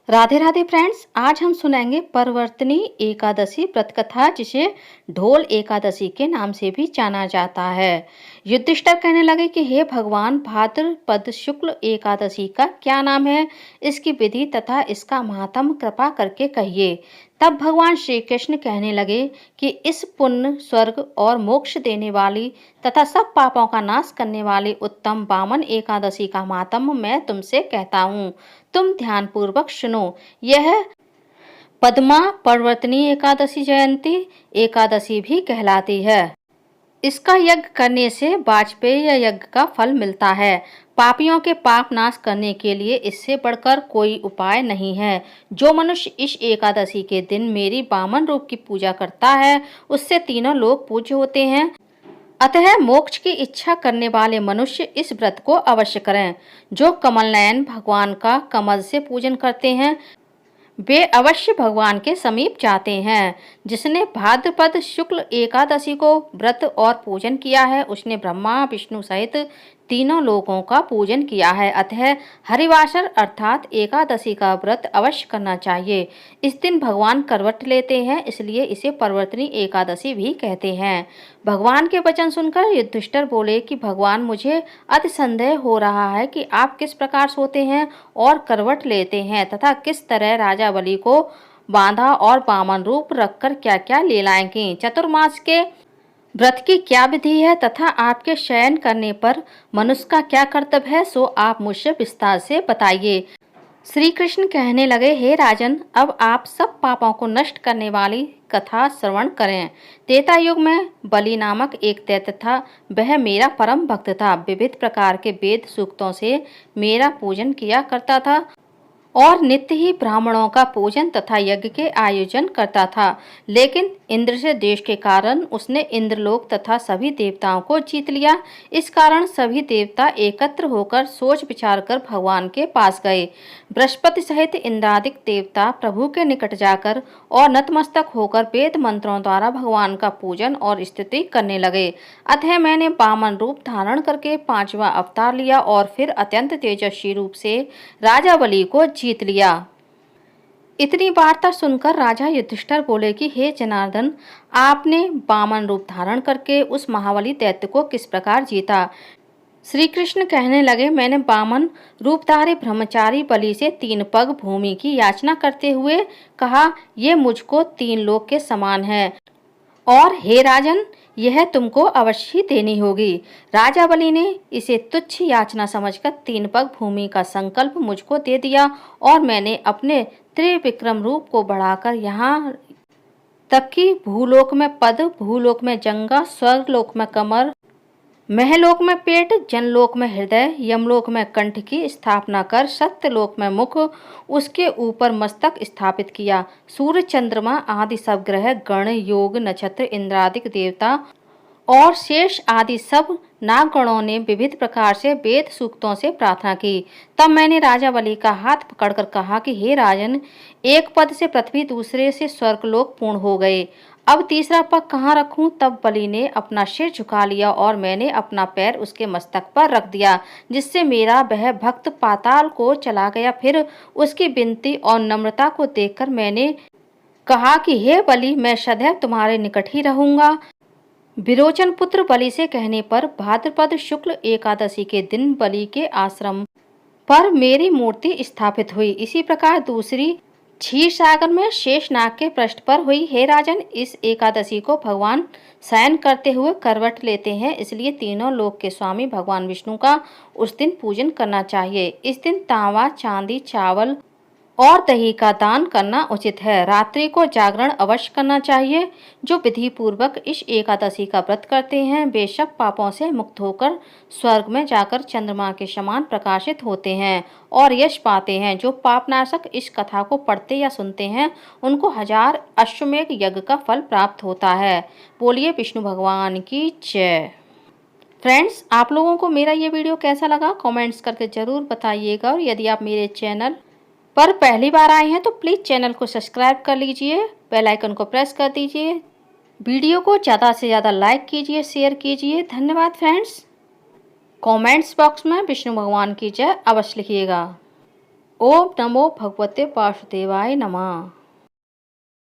Radhe Radhe friends, आज हम सुनेंगे परवर्तनी एकादशी व्रत कथा, जिसे ढोल एकादशी के नाम से भी जाना जाता है। युधिष्ठिर कहने लगे कि हे भगवान, भाद्रपद शुक्ल एकादशी का क्या नाम है, इसकी विधि तथा इसका महात्म कृपा करके कहिए। तब भगवान श्री कृष्ण कहने लगे कि इस पुण्य, स्वर्ग और मोक्ष देने वाली तथा सब पापों का नाश करने वाली उत्तम वामन एकादशी का महात्म मैं तुमसे कहता हूँ। तुम ध्यानपूर्वक सुनो। यह पद्मा परवर्तनी एकादशी जयंती एकादशी भी कहलाती है। इसका यज्ञ करने से वाजपेय यज्ञ का फल मिलता है। पापियों के पाप नाश करने के लिए इससे बढ़कर कोई उपाय नहीं है। जो मनुष्य इस एकादशी के दिन मेरी वामन रूप की पूजा करता है, उससे तीनों लोग पूज्य होते हैं। अतः मोक्ष की इच्छा करने वाले मनुष्य इस व्रत को अवश्य करें। जो कमल नयन भगवान का कमल से पूजन करते हैं, वे अवश्य भगवान के समीप जाते हैं। जिसने भाद्रपद शुक्ल एकादशी को व्रत और पूजन किया है, उसने ब्रह्मा विष्णु सहित तीनों लोकों का पूजन किया है। अतः हरिवासर अर्थात एकादशी का व्रत अवश्य करना चाहिए। इस दिन भगवान करवट लेते हैं, इसलिए इसे परवर्तनी एकादशी भी कहते हैं। भगवान के वचन सुनकर युधिष्ठिर बोले कि भगवान, मुझे अति संदेह हो रहा है कि आप किस प्रकार सोते हैं और करवट लेते हैं तथा किस तरह राजा बलि को बांधा और वामन रूप रखकर क्या क्या लीलाएं की। चतुर्मास के व्रत की क्या विधि है तथा आपके शयन करने पर मनुष्य का क्या कर्तव्य है, सो आप मुझसे विस्तार से बताइए। श्री कृष्ण कहने लगे, हे राजन, अब आप सब पापों को नष्ट करने वाली कथा श्रवण करें। त्रेता युग में बलि नामक एक दैत्य था। वह मेरा परम भक्त था। विविध प्रकार के वेद सूक्तों से मेरा पूजन किया करता था और नित्य ही ब्राह्मणों का पूजन तथा यज्ञ के आयोजन करता था। लेकिन इंद्र से द्वेष के कारण उसने इंद्रलोक तथा सभी देवताओं को जीत लिया। इस कारण सभी देवता एकत्र होकर सोच विचार कर भगवान के पास गए। बृहस्पति सहित इंद्रादिक देवता प्रभु के निकट जाकर और नतमस्तक होकर वेद मंत्रों द्वारा भगवान का पूजन और स्तुति करने लगे। अतः मैंने वामन रूप धारण करके पांचवा अवतार लिया और फिर अत्यंत तेजस्वी रूप से राजा बलि को जीत लिया। इतनी वार्ता सुनकर राजा युधिष्ठिर बोले कि हे जनार्दन, आपने वामन रूप धारण करके उस महाबली दैत्य को किस प्रकार जीता। श्री कृष्ण कहने लगे, मैंने वामन रूपधारी ब्रह्मचारी बलि से 3 पग भूमि की याचना करते हुए कहा, ये मुझको 3 लोक के समान है और हे राजन, यह तुमको अवश्य ही देनी होगी। राजा बलि ने इसे तुच्छ याचना समझकर 3 पग भूमि का संकल्प मुझको दे दिया और मैंने अपने त्रिविक्रम रूप को बढ़ाकर यहाँ तक कि भूलोक में पद, भूलोक में जंगा, स्वर्गलोक में कमर, महलोक में पेट, जनलोक में हृदय, यमलोक में कंठ की स्थापना कर सत्यलोक में मुख, उसके ऊपर मस्तक स्थापित किया। सूर्य, चंद्रमा आदि सब ग्रह, गण, योग, नक्षत्र, इंद्रादिक देवता और शेष आदि सब नागगणों ने विविध प्रकार से वेद सूक्तों से प्रार्थना की। तब मैंने राजा बलि का हाथ पकड़कर कहा कि हे राजन, एक पद से पृथ्वी, दूसरे से स्वर्गलोक पूर्ण हो गए। अब तीसरा पग कहाँ रखूं? तब बलि ने अपना सिर झुका लिया और मैंने अपना पैर उसके मस्तक पर रख दिया, जिससे मेरा वह भक्त पाताल को चला गया। फिर उसकी विनती और नम्रता को देखकर मैंने कहा कि हे बलि, मैं सदैव तुम्हारे निकट ही रहूंगा। विरोचन पुत्र बलि से कहने पर भाद्रपद शुक्ल एकादशी के दिन बलि के आश्रम पर मेरी मूर्ति स्थापित हुई। इसी प्रकार दूसरी क्षीर सागर में शेषनाग के पृष्ठ पर हुई। हे राजन, इस एकादशी को भगवान शयन करते हुए करवट लेते हैं, इसलिए तीनों लोक के स्वामी भगवान विष्णु का उस दिन पूजन करना चाहिए। इस दिन तांबा, चांदी, चावल और दही का दान करना उचित है। रात्रि को जागरण अवश्य करना चाहिए। जो विधि पूर्वक इस एकादशी का व्रत करते हैं, वे सब पापों से मुक्त होकर स्वर्ग में जाकर चंद्रमा के समान प्रकाशित होते हैं और यश पाते हैं। जो पापनाशक इस कथा को पढ़ते या सुनते हैं, उनको 1000 अश्वमेध यज्ञ का फल प्राप्त होता है। बोलिए विष्णु भगवान की जय। फ्रेंड्स, आप लोगों को मेरा ये वीडियो कैसा लगा, कमेंट्स करके ज़रूर बताइएगा। और यदि आप मेरे चैनल पर पहली बार आए हैं तो प्लीज़ चैनल को सब्सक्राइब कर लीजिए, बेल आइकन को प्रेस कर दीजिए, वीडियो को ज़्यादा से ज़्यादा लाइक कीजिए, शेयर कीजिए। धन्यवाद फ्रेंड्स। कमेंट्स बॉक्स में विष्णु भगवान की जय अवश्य लिखिएगा। ओम नमो भगवते वासुदेवाय नमः।